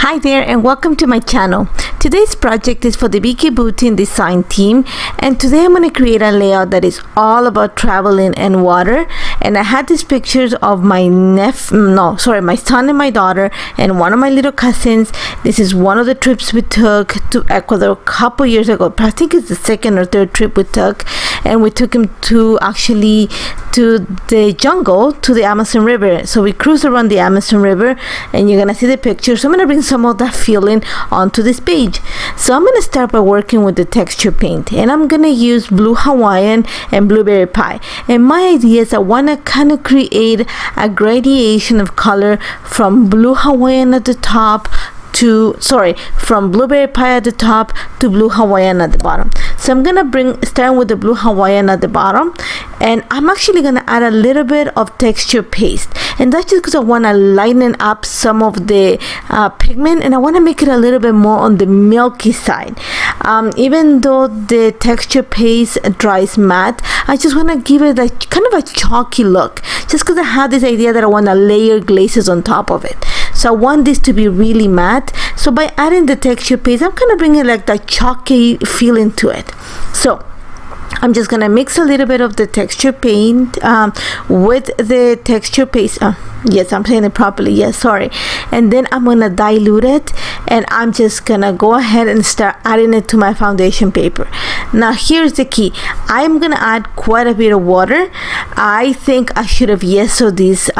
Hi there and welcome to my channel. Today's project is for the VIcki Boutin design team, and today I'm going to create a layout that is all about traveling and water. And I had these pictures of my my son and my daughter and one of my little cousins. This is one of the trips we took to Ecuador a couple years ago. I think it's the second or third trip we took, and we took him to the jungle, to the Amazon River. So we cruised around the Amazon River, and you're gonna see the picture. So I'm gonna bring some of that feeling onto this page. So I'm gonna start by working with the texture paint, and I'm gonna use blue Hawaiian and blueberry pie. And my idea is I want to kind of create a gradation of color from blue Hawaiian at the top from blueberry pie at the top to blue Hawaiian at the bottom. So I'm gonna start with the blue Hawaiian at the bottom, and I'm actually gonna add a little bit of texture paste, and that's just because I want to lighten up some of the pigment, and I want to make it a little bit more on the milky side. Even though the texture paste dries matte, I just want to give it a kind of a chalky look, just because I have this idea that I want to layer glazes on top of it. So I want this to be really matte. So by adding the texture paste, I'm kind of bringing like that chalky feeling to it. So I'm just gonna mix a little bit of the texture paint with the texture paste. Yes, I'm saying it properly. Yes, sorry. And then I'm gonna dilute it, and I'm just gonna go ahead and start adding it to my foundation paper. Now here's the key. I'm gonna add quite a bit of water. I think I should have yesoed this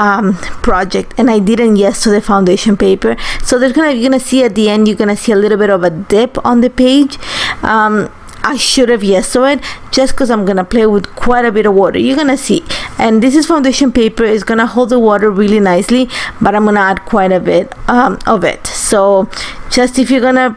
project, and I didn't yeso the foundation paper. So you're gonna see at the end, you're gonna see a little bit of a dip on the page. I should have yesoed it, just because I'm gonna play with quite a bit of water. You're gonna see, and this is foundation paper. It's gonna hold the water really nicely, but I'm gonna add quite a bit of it. So just if you're gonna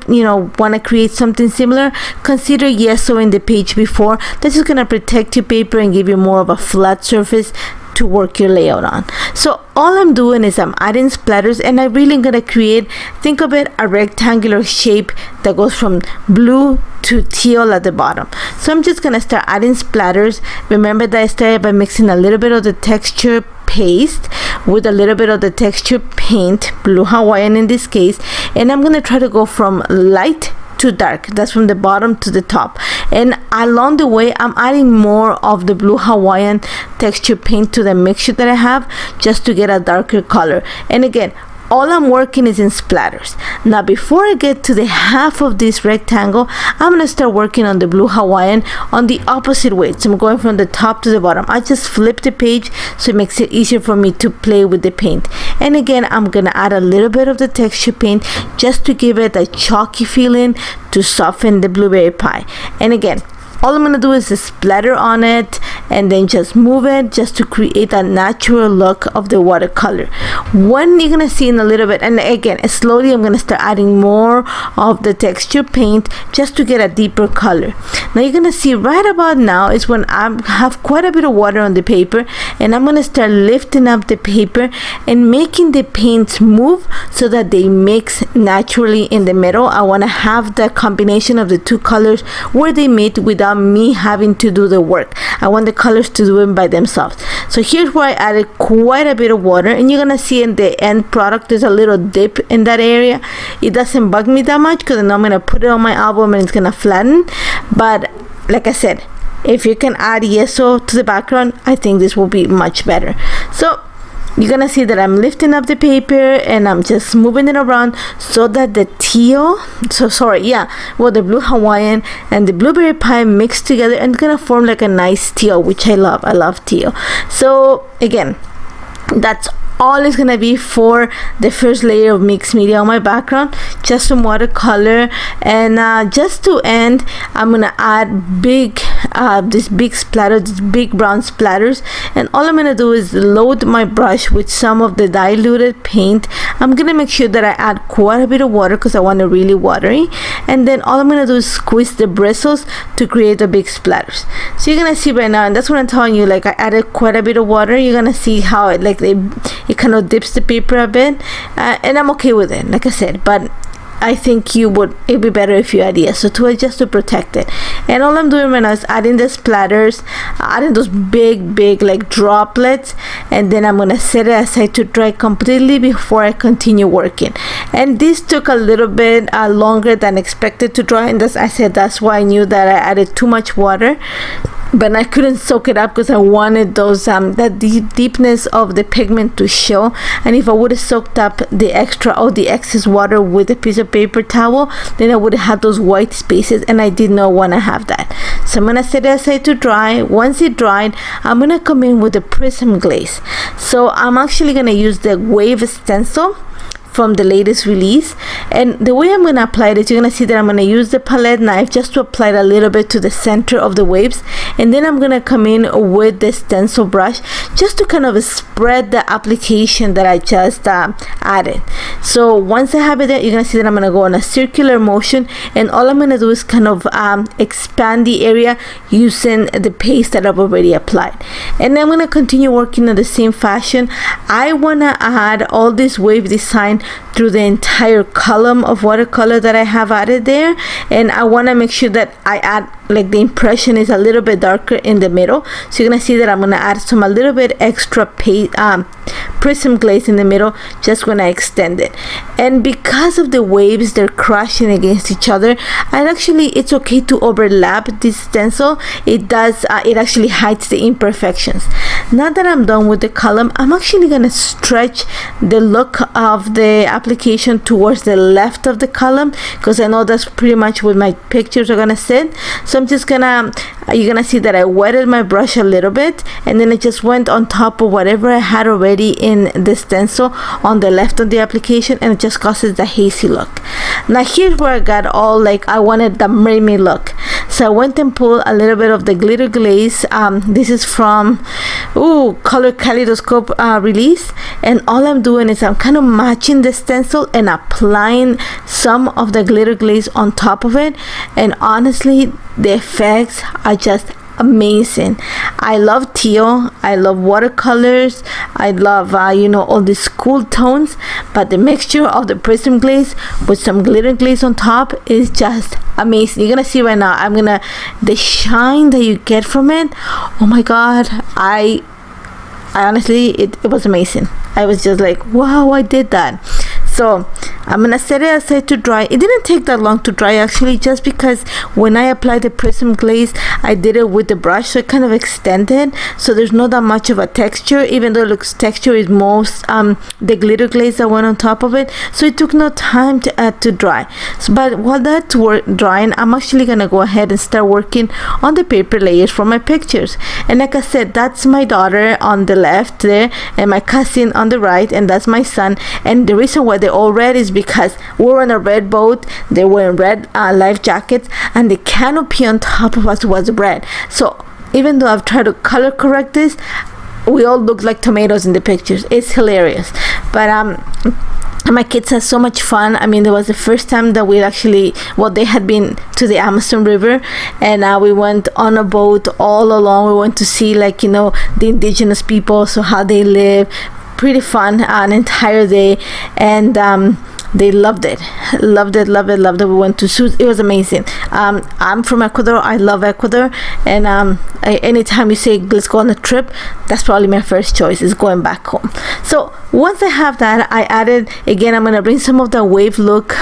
want to create something similar, consider yesoing the page before. This is gonna protect your paper and give you more of a flat surface to work your layout on. So all I'm doing is I'm adding splatters, and I really am gonna create, think of it, a rectangular shape that goes from blue to teal at the bottom. So I'm just gonna start adding splatters. Remember that I started by mixing a little bit of the texture paste with a little bit of the texture paint, blue Hawaiian in this case, and I'm gonna try to go from light to dark. That's from the bottom to the top, and along the way I'm adding more of the blue Hawaiian texture paint to the mixture that I have, just to get a darker color. And again, all I'm working is in splatters. Now before I get to the half of this rectangle, I'm gonna start working on the blue Hawaiian on the opposite way. So I'm going from the top to the bottom. I just flip the page so it makes it easier for me to play with the paint. And again, I'm gonna add a little bit of the texture paint just to give it a chalky feeling to soften the blueberry pie. And again, all I'm gonna do is splatter on it and then just move it, just to create a natural look of the watercolor. When you're gonna see in a little bit, and again slowly, I'm gonna start adding more of the texture paint just to get a deeper color. Now you're gonna see right about now is when I have quite a bit of water on the paper, and I'm gonna start lifting up the paper and making the paints move so that they mix naturally in the middle. I want to have the combination of the two colors where they meet without me having to do the work. I want the colors to do it by themselves. So here's where I added quite a bit of water, and you're gonna see in the end product there's a little dip in that area. It doesn't bug me that much, because I know I'm gonna put it on my album and it's gonna flatten. But like I said, if you can add yeso to the background, I think this will be much better. So you're gonna see that I'm lifting up the paper and I'm just moving it around so that the the blue Hawaiian and the blueberry pie mixed together, and it's gonna form like a nice teal, which I love. I love teal. So again, that's all is gonna be for the first layer of mixed media on my background, just some watercolor. And just to end, I'm gonna add this big splatter, these big brown splatters, and all I'm gonna do is load my brush with some of the diluted paint. I'm gonna make sure that I add quite a bit of water because I want it really watery, and then all I'm gonna do is squeeze the bristles to create the big splatters. So you're gonna see right now, and that's what I'm telling you, like I added quite a bit of water. You're gonna see how it kind of dips the paper a bit, and I'm okay with it, like I said. But I think it'd be better if you add ESO2 just to protect it. And all I'm doing right now is adding the splatters, adding those big like droplets, and then I'm gonna set it aside to dry completely before I continue working. And this took a little bit longer than expected to dry, and that's why I knew that I added too much water. But I couldn't soak it up because I wanted those that deepness of the pigment to show. And if I would have soaked up the excess water with a piece of paper towel, then I would have had those white spaces, and I did not want to have that. So I'm gonna set it aside to dry. Once it dried, I'm gonna come in with a prism glaze. So I'm actually gonna use the wave stencil from the latest release, and the way I'm going to apply it is you're going to see that I'm going to use the palette knife just to apply it a little bit to the center of the waves, and then I'm going to come in with the stencil brush just to kind of spread the application that I just added. So once I have it there, you're going to see that I'm going to go on a circular motion, and all I'm going to do is kind of expand the area using the paste that I've already applied. And then I'm going to continue working in the same fashion. I want to add all this wave design through the entire column of watercolor that I have added there, and I want to make sure that I add, like, the impression is a little bit darker in the middle. So you're gonna see that I'm gonna add a little bit extra prism glaze in the middle just when I extend it. And because of the waves, they're crashing against each other, and actually it's okay to overlap this stencil. It actually hides the imperfections. Now that I'm done with the column, I'm actually gonna stretch the look of the application towards the left of the column, because I know that's pretty much where my pictures are gonna sit. So I'm just gonna, you're gonna see that I wetted my brush a little bit, and then I just went on top of whatever I had already in the stencil on the left of the application, and it just causes the hazy look. Now here's where I got all, like, I wanted the mermaid look. So I went and pulled a little bit of the glitter glaze. This is from Color Kaleidoscope release, and all I'm doing is I'm kind of matching the stencil and applying some of the glitter glaze on top of it, and honestly the effects are just amazing. I love teal, I love watercolors, I love all these cool tones, but the mixture of the prism glaze with some glitter glaze on top is just amazing. You're gonna see right now, the shine that you get from it, oh my god, I honestly, it was amazing. I was just like, wow, I did that. So I'm gonna set it aside to dry. It didn't take that long to dry, actually, just because when I applied the prism glaze, I did it with the brush, so it kind of extended, so there's not that much of a texture, even though it looks texture is most the glitter glaze that went on top of it. So it took no time to dry. But while that's drying, I'm actually gonna go ahead and start working on the paper layers for my pictures. And like I said, that's my daughter on the left there, and my cousin on the right, and that's my son. And the reason why they're all red is because we're on a red boat, they were in red life jackets, and the canopy on top of us was red. So even though I've tried to color correct this, we all look like tomatoes in the pictures. It's hilarious. But my kids had so much fun. I mean, it was the first time that they had been to the Amazon River, and we went on a boat all along. We went to see, the indigenous people, so how they live. Pretty fun, an entire day, and they loved it. We went to zoos. It was amazing. I'm from Ecuador. I love Ecuador, and anytime you say let's go on a trip, that's probably my first choice, is going back home. So once I have that, I added, again, I'm gonna bring some of the wave look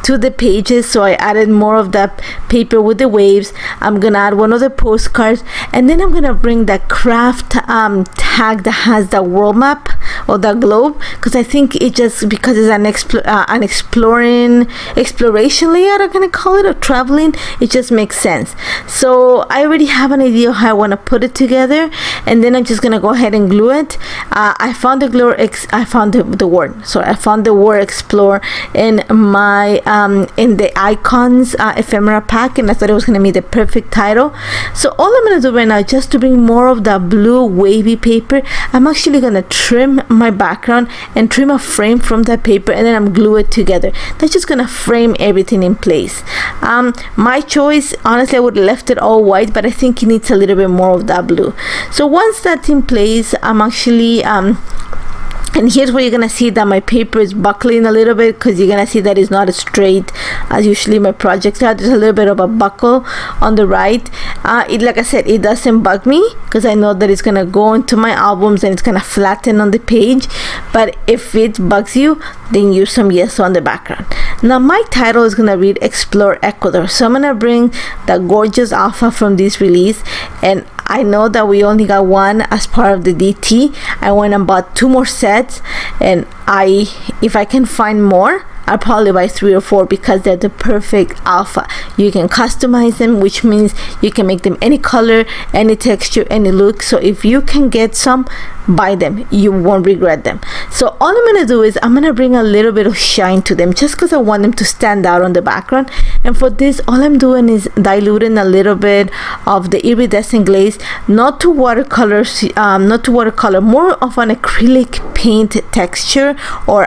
to the pages. So I added more of that paper with the waves. I'm gonna add one of the postcards, and then I'm gonna bring the craft tag that has the world map or the globe, because I think it just, because it's an exploration layout, I'm gonna call it, or traveling, it just makes sense. So I already have an idea how I want to put it together, and then I'm just gonna go ahead and glue it. I found the word explore in my in the icons ephemera pack, and I thought it was gonna be the perfect title. So all I'm gonna do right now, just to bring more of the blue wavy paper, I'm actually gonna trim my background and trim a frame from that paper, and then I'm glue it together. That's just gonna frame everything in place. My choice, honestly, I would have left it all white, but I think it needs a little bit more of that blue. So once that's in place, I'm actually And here's where you're gonna see that my paper is buckling a little bit, because you're gonna see that it's not as straight as usually my projects are. There's a little bit of a buckle on the right. Like I said, it doesn't bug me, because I know that it's gonna go into my albums and it's gonna flatten on the page. But if it bugs you, then use some yeso on the background. Now my title is gonna read Explore Ecuador. So I'm gonna bring the gorgeous alpha from this release, and I know that we only got one as part of the DT. I went and bought 2 more sets, and if I can find more, I'll probably buy 3 or 4, because they're the perfect alpha. You can customize them, which means you can make them any color, any texture, any look. So if you can get some, buy them. You won't regret them. So all I'm gonna do is I'm gonna bring a little bit of shine to them, just because I want them to stand out on the background. And for this, all I'm doing is diluting a little bit of the iridescent glaze, not to watercolor, more of an acrylic paint texture, or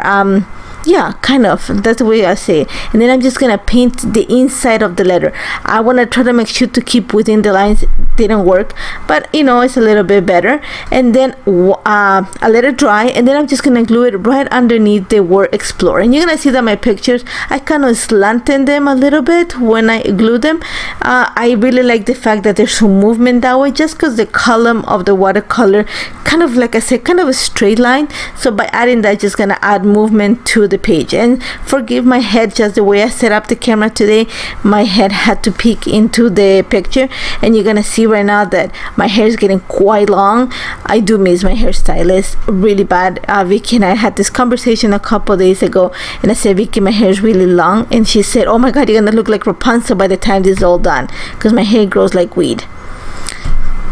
yeah, kind of, that's the way I say it. And then I'm just gonna paint the inside of the letter. I want to try to make sure to keep within the lines. Didn't work, but you know, it's a little bit better. And then I let it dry, and then I'm just gonna glue it right underneath the word explore. And you're gonna see that my pictures, I kind of slanted them a little bit when I glue them. I really like the fact that there's some movement that way, just because the column of the watercolor, kind of like I said, kind of a straight line. So by adding that, just gonna add movement to the page. And forgive my head, just the way I set up the camera today, my head had to peek into the picture. And you're gonna see right now that my hair is getting quite long. I do miss my hairstylist really bad. Vicky and I had this conversation a couple days ago, and I said, Vicky, my hair is really long, and she said, oh my god, you're gonna look like Rapunzel by the time this is all done, because my hair grows like weed.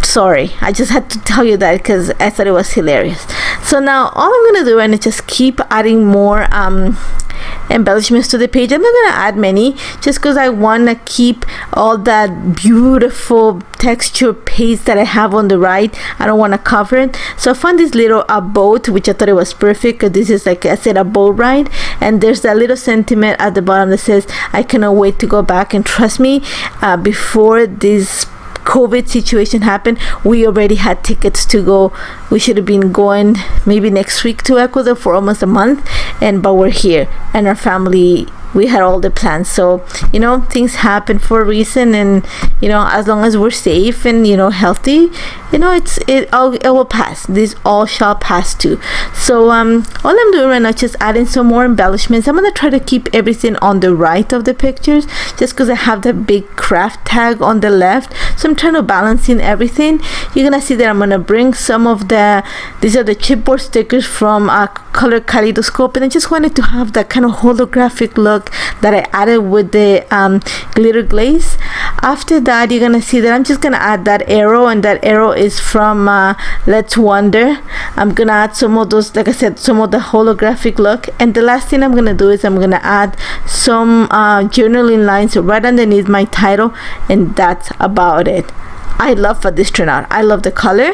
Sorry, I just had to tell you that because I thought it was hilarious. So now all I'm gonna do is just keep adding more embellishments to the page. I'm not gonna add many, just because I want to keep all that beautiful texture paste that I have on the right. I don't want to cover it. So I found this little boat, which I thought it was perfect, because this is, like I said, a boat ride. And there's that little sentiment at the bottom that says, I cannot wait to go back. And trust me, before this COVID situation happened, we already had tickets to go. We should have been going maybe next week to Ecuador for almost a month, but we're here, and our family, we had all the plans. So you know, things happen for a reason, and you know, as long as we're safe and you know, healthy, you know, it will pass. This all shall pass too. So all I'm doing right now is just adding some more embellishments. I'm gonna try to keep everything on the right of the pictures, just because I have the big craft tag on the left. So I'm trying to balance in everything. You're gonna see that I'm gonna bring some of these are the chipboard stickers from Color Kaleidoscope, and I just wanted to have that kind of holographic look that I added with the glitter glaze. After that, you're gonna see that I'm just gonna add that arrow, and that arrow is from Let's Wonder. I'm gonna add some of those, like I said, some of the holographic look. And the last thing I'm gonna do is I'm gonna add some journaling lines right underneath my title, and that's about it. I love how this turned out. I love the color,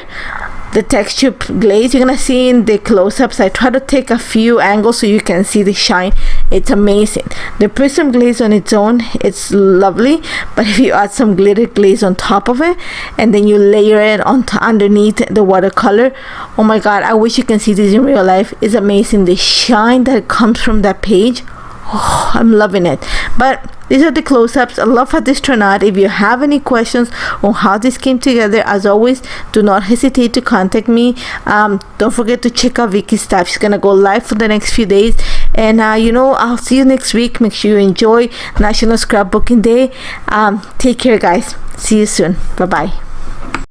the texture glaze. You're gonna see in the close-ups, I try to take a few angles so you can see the shine. It's amazing. The prism glaze on its own, it's lovely, but if you add some glitter glaze on top of it, and then you layer it on underneath the watercolor, oh my god, I wish you can see this in real life. It's amazing, the shine that comes from that page. Oh, I'm loving it. But these are the close-ups. I love how this turned out. If you have any questions on how this came together, as always, do not hesitate to contact me. Don't forget to check out Vicky's stuff. She's gonna go live for the next few days, and you know, I'll see you next week. Make sure you enjoy National Scrapbooking Day. Take care, guys. See you soon. Bye bye.